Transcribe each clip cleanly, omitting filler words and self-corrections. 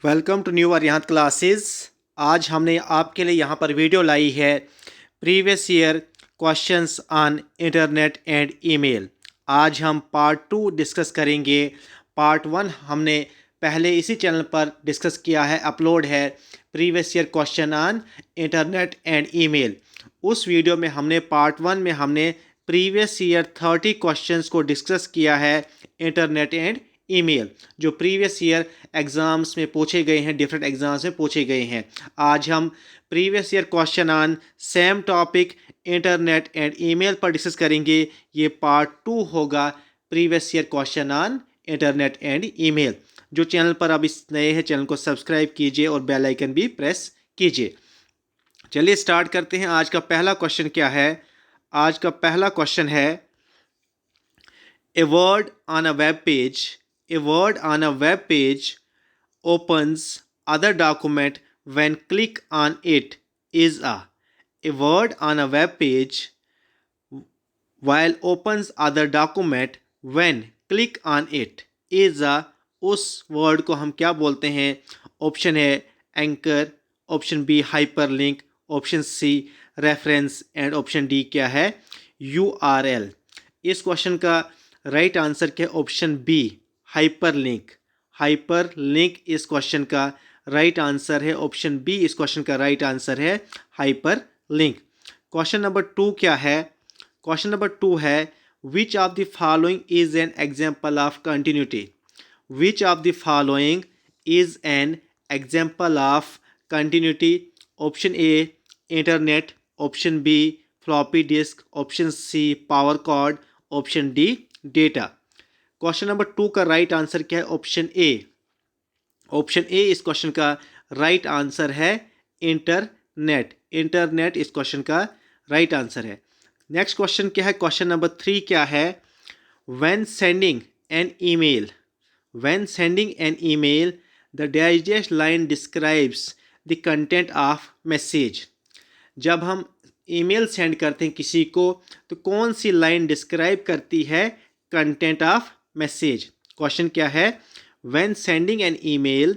Welcome to new Arihant classes. आज हमने आपके लिए यहाँ पर वीडियो लाई है previous year questions on internet and email. आज हम पार्ट 2 डिस्कस करेंगे। पार्ट 1 हमने पहले इसी चैनल पर डिस्कस किया है, अपलोड है, previous year question on internet and email. उस वीडियो में हमने पार्ट 1 में हमने प्रीवियस ईयर 30 क्वेश्चंस को डिस्कस किया है इंटरनेट एंड ईमेल, जो प्रीवियस ईयर एग्ज़ाम्स में पूछे गए हैं, डिफरेंट एग्ज़ाम्स में पूछे गए हैं। आज हम previous year question on same topic internet and email पर डिस्कस करेंगे। ये पार्ट 2 होगा previous year question on internet and email. जो चैनल पर अभी नए हैं, चैनल को सब्सक्राइब कीजिए और बेल आइकन भी प्रेस कीजिए। चलिए स्टार्ट करते हैं। आज का पहला क्वेश्चन क्या है? आज का पहला क्वेश्चन है, a word on a web page, a word on a web page opens other document when click on it is a word on a web page while opens other document when click on it is a उस word को हम क्या बोलते हैं? Option है anchor, option B hyperlink, option C reference and option D क्या है? URL. इस क्वेश्चन का राइट आंसर क्या है? Option B hyperlink. हाइपरलिंक इस क्वेश्चन का राइट आंसर है। ऑप्शन बी इस क्वेश्चन का राइट आंसर है, हाइपरलिंक। क्वेश्चन नंबर 2 क्या है? क्वेश्चन नंबर 2 है, which of the following is an example of continuity? Which of the following is an example of continuity? Option A internet, option B floppy disk, option C power cord, option D data. Question number 2 का right answer क्या है? Option A. Option A इस question का right answer है, internet. Internet इस question का right answer है। Next question क्या है? क्वेश्चन नंबर 3 क्या है? When sending an email, when sending an email the dash line describes the content of message. जब हम ईमेल सेंड करते हैं किसी को, तो कौन सी लाइन डिस्क्राइब करती है कंटेंट ऑफ मैसेज? क्वेश्चन क्या है? When sending an email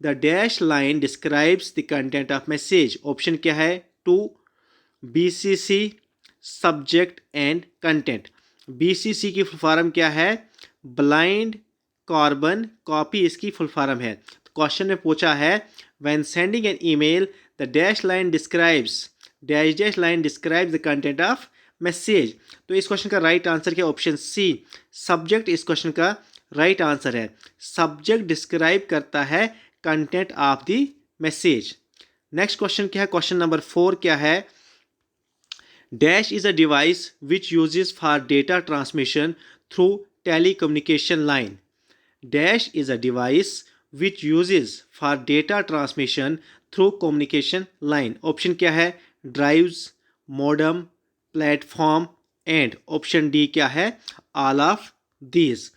the dash line describes the content of message. Option क्या है? 2 BCC, subject and content. BCC की फुल फॉर्म क्या है? ब्लाइंड कार्बन कॉपी इसकी फुल फॉर्म है। क्वेश्चन में पूछा है when sending an email the dash line describes, dash line describes the content of message. तो इस क्वेश्चन का राइट आंसर क्या? ऑप्शन सी सब्जेक्ट इस क्वेश्चन का राइट आंसर है। सब्जेक्ट डिस्क्राइब करता है content of the message. Next question क्या है? क्वेश्चन नंबर 4 क्या है? Dash is a device which uses for data transmission through telecommunication line. Dash is a device which uses for data transmission through communication line. Option क्या है? Drives, modem, platform and option D क्या है? All of these.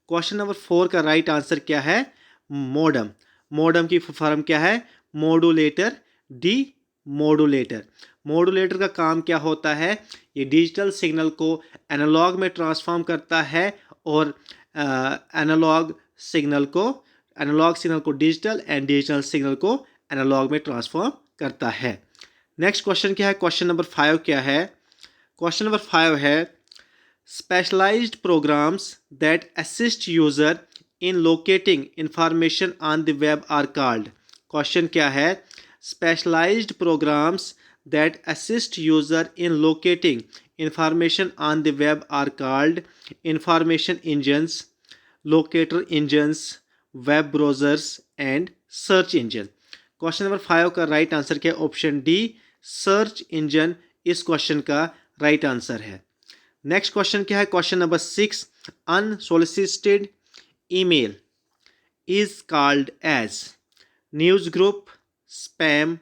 Question number 4 का right answer क्या है? Modem. Modem की form क्या है? Modulator, D modulator. मॉडुलेटर का काम क्या होता है? ये डिजिटल सिग्नल को एनालॉग में ट्रांसफॉर्म करता है और एनालॉग सिग्नल को डिजिटल एंड डिजिटल सिग्नल को एनालॉग में ट्रांसफॉर्म करता है। नेक्स्ट क्वेश्चन क्या है? क्वेश्चन नंबर 5 क्या है? क्वेश्चन नंबर 5 है, specialized programs that assist user in locating information on the web are called। Question क्या है? specialized programs that assist user in locating information on the web are called information engines, locator engines, web browsers and search engine। Question number 5 का right answer क्या है? Option D search engine इस question का right answer है। Next question क्या है? Question number 6, unsolicited email is called as news group, spam,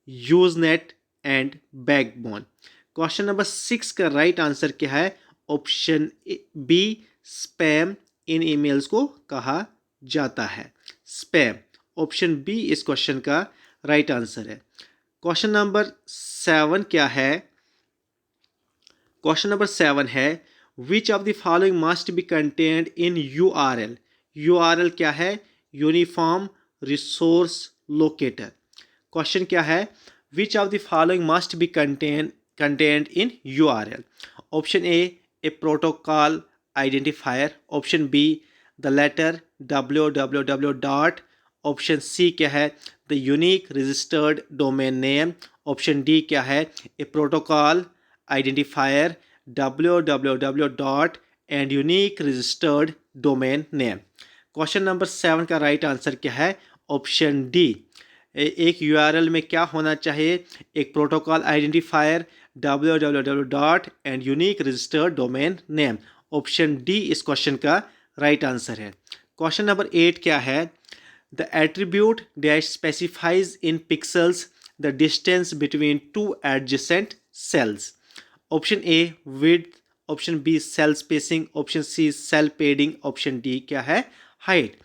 usenet and backbone. Question number 6 का right answer क्या है? ऑप्शन बी स्पैम इन ईमेल्स को कहा जाता है, स्पैम। ऑप्शन बी इस क्वेश्चन का राइट आंसर है। क्वेश्चन नंबर 7 क्या है? क्वेश्चन नंबर 7 है, which of the following must be contained in URL. URL क्या है? Uniform resource locator. क्वेश्चन क्या है, which of the following must be content in URL। Option A protocol identifier, option B the letter www dot, option C क्या है the unique registered domain name, option D क्या है a protocol identifier www dot and unique registered domain name. Question number 7 का right answer क्या है, option D. एक URL में क्या होना चाहिए, एक protocol identifier www dot and unique registered domain name. Option D इस क्वेश्चन का राइट आंसर है। क्वेश्चन नंबर 8 क्या है, the attribute dash specifies in pixels the distance between two adjacent cells. Option A width, option B cell spacing, option C cell padding, option D क्या है height.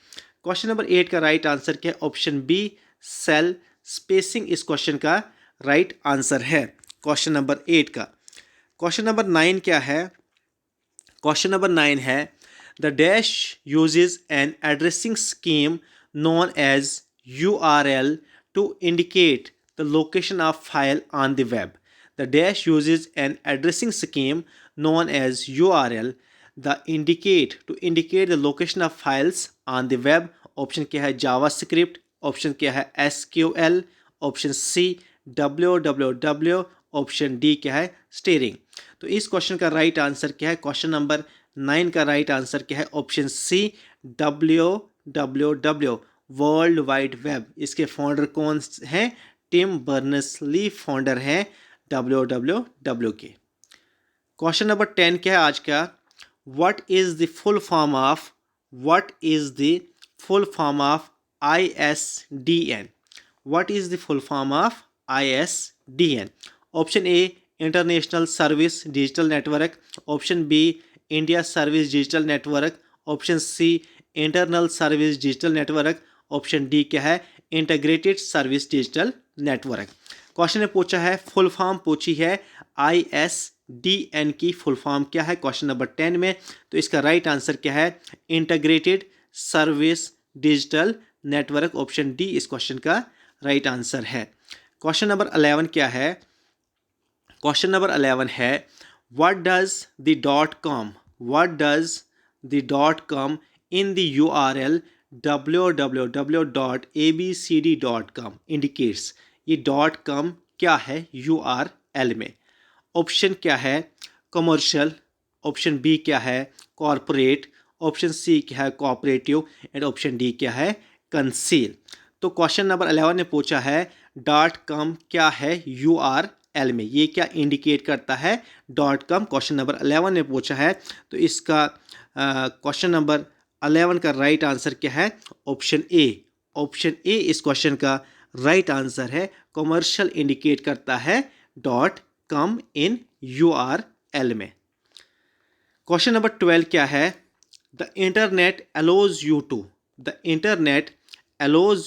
Question number 8 का right answer क्या है, option B cell spacing इस question का right answer है question number 8 का। Question number 9 क्या है, क्वेश्चन नंबर 9 है the dash uses an addressing scheme known as URL to indicate the location of file on the web. The dash uses an addressing scheme known as URL the indicate to indicate the location of files on the web। Option क्या है JavaScript, option क्या है SQL, option C www, option D क्या है steering. तो इस question का right answer क्या है, क्वेश्चन नंबर 9 का राइट आंसर क्या है, option C www world wide web. इसके फाउंडर कौन हैं, टिम बर्नर्स-ली फाउंडर हैं www के। क्वेश्चन नंबर 10 क्या है आज का, what is the full form of ISDN। What is the full form of ISDN। Option A international service digital network, option B India service digital network, option C internal service digital network, option D क्या है integrated service digital network. Question ने पूछा है full form पूछी है ISDN की full form क्या है क्वेश्चन नंबर 10 में, तो इसका राइट आंसर क्या है integrated service digital network, option D इस क्वेश्चन का राइट आंसर है। क्वेश्चन नंबर 11 क्या है, क्वेश्चन नंबर 11 है what does the dot com in the URL www.abcd.com indicates. ये डॉट कॉम क्या है URL में। ऑप्शन क्या है कमर्शियल, ऑप्शन बी क्या है कॉरपोरेट, ऑप्शन सी क्या है कोऑपरेटिव एंड ऑप्शन डी क्या है कंसील। तो क्वेश्चन नंबर 11 ने पूछा है डॉट कॉम क्या है URL में, ये क्या इंडिकेट करता है डॉट कॉम, क्वेश्चन नंबर 11 ने पूछा है। तो इसका क्वेश्चन नंबर 11 का राइट आंसर क्या है, ऑप्शन ए। ऑप्शन ए इस क्वेश्चन का राइट आंसर है, कमर्शियल इंडिकेट करता है डॉट कॉम इन URL में। क्वेश्चन नंबर 12 क्या है, the internet allows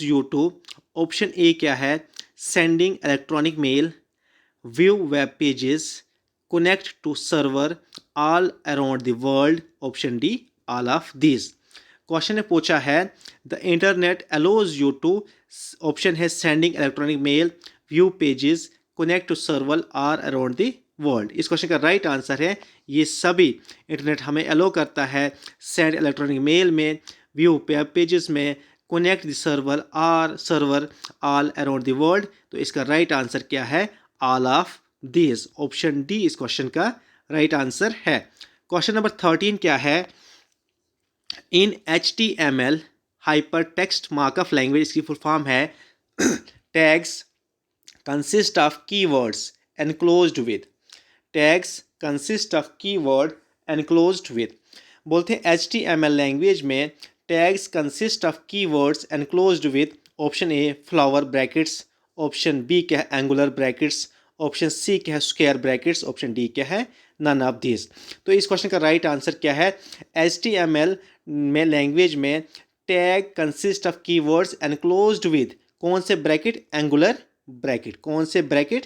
you to, option A क्या है sending electronic mail, view web pages, connect to server all around the world, option D all of this. Question ने पूछा है the internet allows you to, option है sending electronic mail, view pages, connect to server are around the world. इस question का right answer है ये सभी internet हमें अलो करता है सेंड इलेक्ट्रॉनिक मेल में, व्यू वेब पेजेस में, connect the server all around the world. तो इसका राइट आंसर क्या है all of this, option D इस क्वेश्चन का राइट आंसर है। क्वेश्चन नंबर 13 क्या है, इन HTML hyper text markup language, इसकी फुल फॉर्म है tags consist of keywords enclosed with, tags consist of keyword enclosed with. बोलते हैं HTML लैंग्वेज में tags consist of keywords enclosed with, option A flower brackets, option B क्या है angular brackets, option C क्या है square brackets, option D क्या है none of this. तो इस क्वेश्चन का राइट आंसर क्या है, HTML में लैंग्वेज में tag consist of keywords enclosed with कौन से ब्रैकेट एंगुलर ब्रैकेट, कौन से ब्रैकेट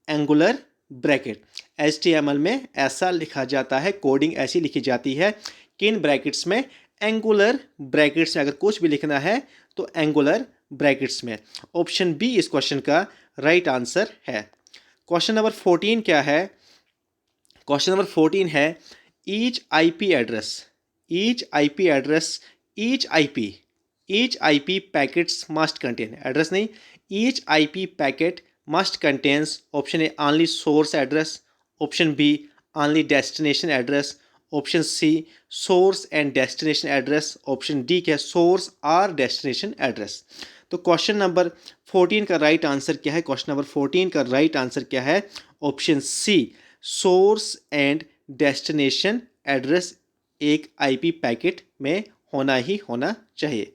एंगुलर ब्रैकेट। HTML में ऐसा लिखा जाता है, कोडिंग ऐसी लिखी जाती है कि इन ब्रैकेट्स में एंगुलर ब्रैकेट्स में अगर कुछ भी लिखना है तो एंगुलर ब्रैकेट्स में। ऑप्शन बी इस क्वेश्चन का राइट आंसर है। क्वेश्चन नंबर 14 क्या है? क्वेश्चन नंबर 14 है each IP address, each IP address, each IP packets must contain, address नहीं, each IP packet must contains option A only source address, option B only destination address, option C source and destination address, option D क्या है source और destination address. तो question number 14 का right answer क्या है? Question number 14 का right answer क्या है? Option C source and destination address एक आईपी पैकेट में होना ही होना चाहिए।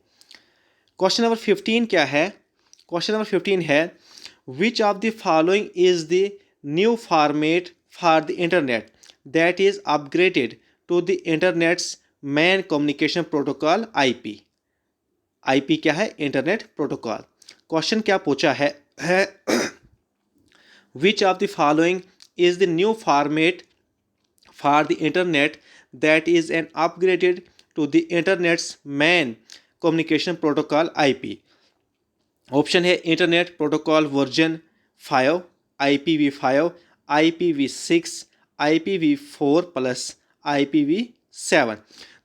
क्वेश्चन नंबर 15 क्या है? क्वेश्चन नंबर 15 है which of the following is the new format for the internet that is upgraded to the internet's main communication protocol IP. IP क्या है? Internet protocol. क्वेश्चन क्या पूछा है which of the following is the new format for the internet that is an upgraded to the internet's main communication protocol IP। Option है internet protocol version 5, IPv5, IPv6, IPv4 plus IPv7।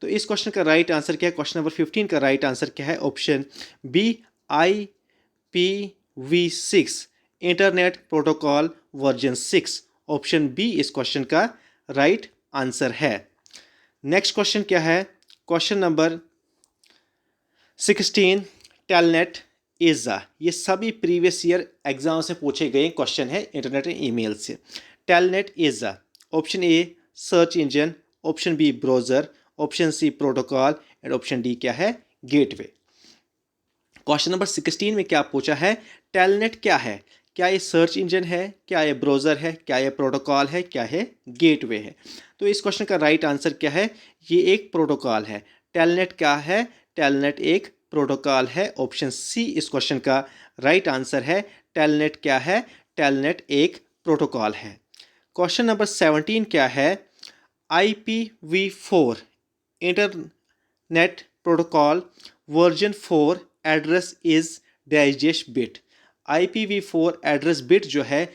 तो इस question का right answer क्या है? Question number 15 का right answer क्या है? Option B IPv6 internet protocol version 6। Option B इस क्वेश्चन का राइट आंसर है। नेक्स्ट क्वेश्चन क्या है? क्वेश्चन नंबर 16 टेलनेट इज़ा, ये सभी प्रीवियस ईयर एग्जाम से पूछे गए क्वेश्चन है इंटरनेट एंड ईमेल से। Telnet is a, option A search engine, option B browser, option C protocol and option D क्या है? गेटवे। क्वेश्चन नंबर 16 में क्या पूछा है? टेलनेट क्या है? क्या ये सर्च इंजन है? क्या ये ब्राउज़र है? क्या ये प्रोटोकॉल है? क्या है गेटवे है? तो इस क्वेश्चन का राइट आंसर क्या है? ये एक प्रोटोकॉल है। टेलनेट क्या है? टेलनेट एक प्रोटोकॉल है। ऑप्शन सी इस क्वेश्चन का राइट आंसर है। टेलनेट क्या है? टेलनेट एक प्रोटोकॉल है। क्वेश्चन नंबर 17 क्या है? IPv4 internet protocol version 4 address is digest bit. IPv4 address bit जो है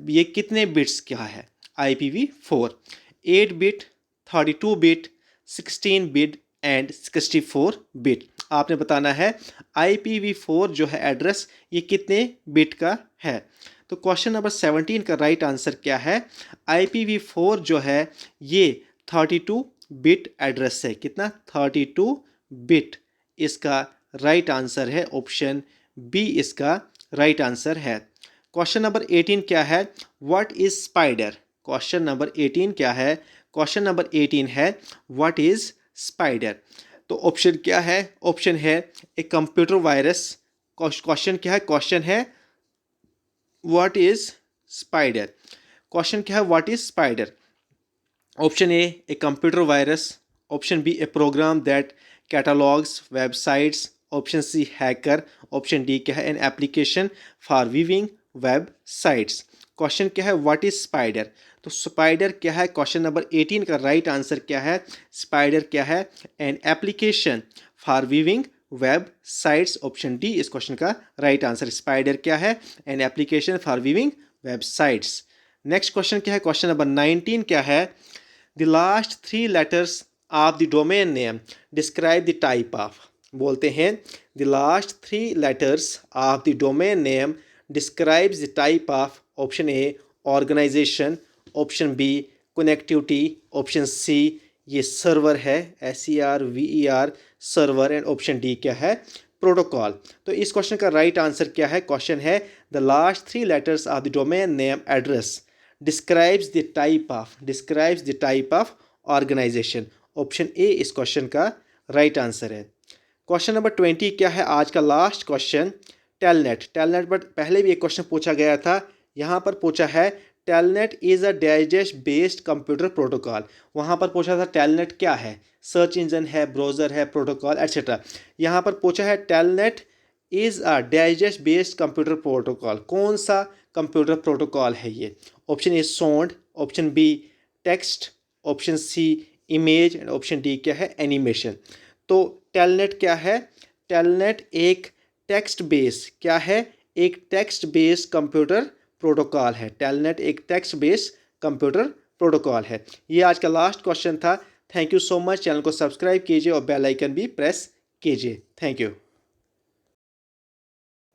ये कितने बिट्स क्या है? IPv4 8 bit, 32 bit, 16 bit and 64 bit. आपने बताना है IPv4 जो है एड्रेस ये कितने बिट का है। तो क्वेश्चन नंबर 17 का राइट आंसर क्या है? IPv4 जो है ये 32 बिट एड्रेस है। कितना? 32 बिट इसका राइट आंसर है। ऑप्शन बी इसका राइट आंसर है। क्वेश्चन नंबर 18 क्या है? What is spider? Question number 18 क्या है? क्वेश्चन नंबर 18 है व्हाट इज स्पाइडर। तो ऑप्शन क्या है? ऑप्शन है ए कंप्यूटर वायरस। क्वेश्चन क्या है? क्वेश्चन है व्हाट इज स्पाइडर। क्वेश्चन क्या है? What is spider. Option A computer virus, option B a program that catalogs websites, option C hacker, option D क्या है? An application for weaving web sites. Question क्या है? What is spider. तो spider क्या है? Question number 18 का right answer क्या है? स्पाइडर क्या है? An application for weaving web sites. Option D इस क्वेश्चन का राइट आंसर। स्पाइडर क्या है? An application for weaving web sites. Next question क्या है? क्वेश्चन नंबर 19 क्या है? The last 3 letters of the domain name describe the type of. बोलते हैं the last 3 letters of the domain name describes the type of. Option A organisation, option B connectivity, option C ये server है SERVER server and option D क्या है? Protocol. तो इस question का right answer क्या है? क्वेश्चन है the last 3 letters of the domain name address describes the type of organisation. Option A इस क्वेश्चन का राइट आंसर है। क्वेश्चन नंबर 20 क्या है? आज का लास्ट क्वेश्चन टेलनेट बट पहले भी एक क्वेश्चन पूछा गया था। यहाँ पर पूछा है telnet is a digest based computer protocol. वहाँ पर पूछा था टेलनेट क्या है? सर्च इंजन है, ब्राउज़र है, प्रोटोकॉल एट्सेट्रा। यहाँ पर पूछा है telnet is a digest based computer protocol. कौन सा कंप्यूटर प्रोटोकॉल है ये? Option A sound, option B text, option C image and option D क्या है? एनिमेशन। तो टेलनेट क्या है? टेलनेट एक टेक्स्ट बेस क्या है? एक टेक्स्ट बेस कंप्यूटर प्रोटोकॉल है। टेलनेट एक टेक्स्ट बेस कंप्यूटर प्रोटोकॉल है। ये आज का लास्ट क्वेश्चन था। Thank you so much. Channel को सब्सक्राइब कीजिए और बेल आइकन भी प्रेस कीजिए। Thank you.